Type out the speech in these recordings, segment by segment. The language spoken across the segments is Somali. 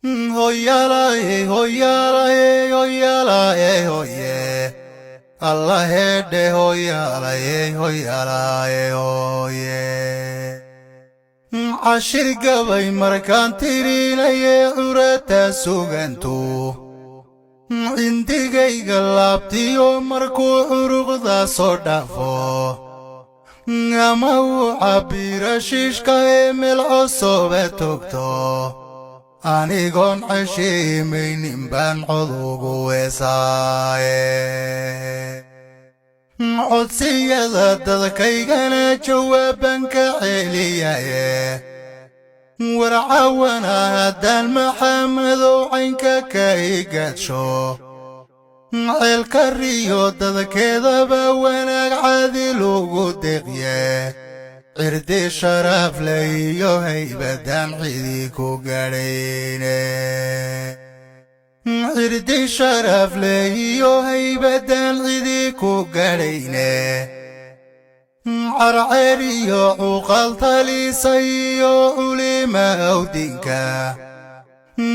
Hoyala, hoyala, hoyala, hoye. Allah de hoyala, hoyala, hoye. Ashir gabay markaan tirinaya urata sugantu. Indigayga laabtiyo markuu uruqda soo dhaafo. Ama uu cabira shiishka meel cusube togto. Anigoon cashiimaynin baan cod ugu weesaaye. Codsiyada dadkaygana jawaaban ka celiyaye. Warcawana haddaan maxamadow caynka ka igaadsho. Ceelka riyo dadkeedaba wanaag caadil ugu deeqye. Cirdi sharaf leeyo haybadaan cidi ku gadhayne. Cirdi sharaf leeyo haybadaan cidi ku gadhayne. Carceriyo cuqal talisayo culima awdinka.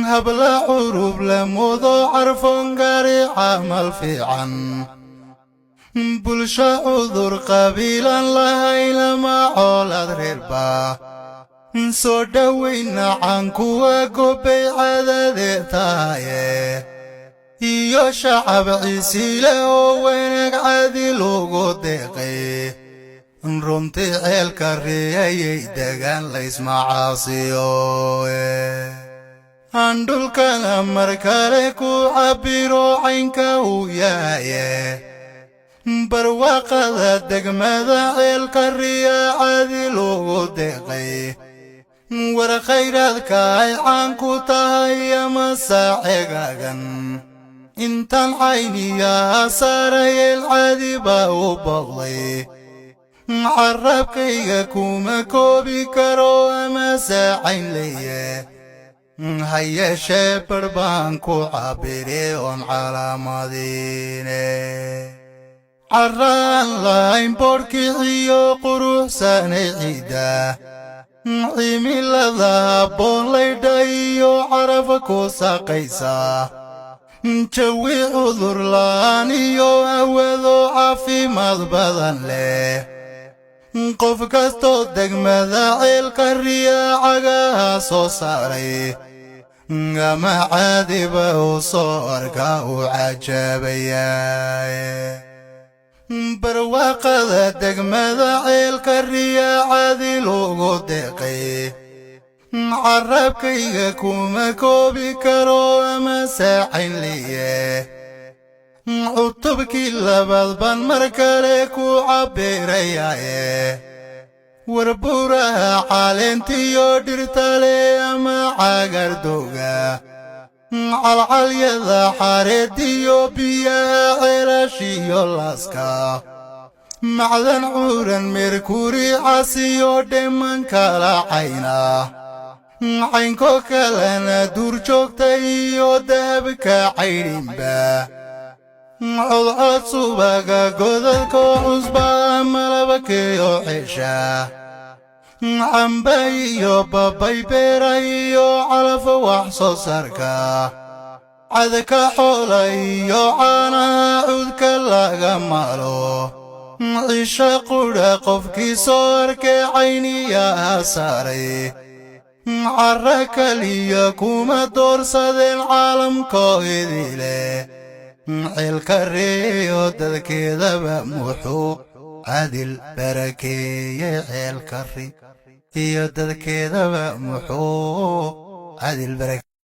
Habla curub lamudo carfon gari camal fiican. Bulsho cudur qabiilan lahayna macoolad reerba. Soo dhawayna cankuwa gobay cadade tahaye. Iyo shacab ciisile oo wanaag caadil ugu deeqay. Runtii ceelka riyayay degaan laysma caasiyo. Andhulkana markale ku cabiro caynka uu yahaye. Barwaaqada degmada ceelka riya caadil ugu deeqay. War khayraadka ay caan ku tahay ama saaceegaagan. Intaan cayniya saarayeel caadi baa u booqday. Carabkayga kuma koobi karo ama saacayn leeye. Hayeeshee barbaan ku cabire oon calaamadine. Carraan lahayn boodhkiciyo quruxsanay ciidda. Cimilada habboon laydha iyo caraf ku saqaysa. Jawi cudur la'aan iyo hawado caafimaad badan leh. Qof kastoo degmada ceelka riya cagaha soo saaray. Ama caadiba u soo arka u cajabayaye. Barwaaqada degmada ceelka riya caadil ugu deeqay. Carabkayga kuma koobi karo ama saacayn leeye. Cutubkii labaad baan mar kale ku cabirayaye. Warburaha caleentiyo dhirtale ama cagardowga. Calcalyada xareediyo biyaha ceelashiyo laaska. Macdan curan merkuri casiyo dheeman kala cayna. Caynko kalena duurjoogta iyo dahabka caydhinba. Codcod subaga godadka cusba malabakeyo cesha. Camba iyo babay beera iyo calaf wax soo saarka. Cadka xoola iyo caanaha cudka laga maalo. Cisha qudha qofkii soo arkay cayniyaha saaray. Carra kaliya kuma doorsadeen caalamko idile. Ceelka riyo dadkeedaba muxuu caadil barakeeye. Ceelka riyo dadkeedaba muxuu caadil barakeeye.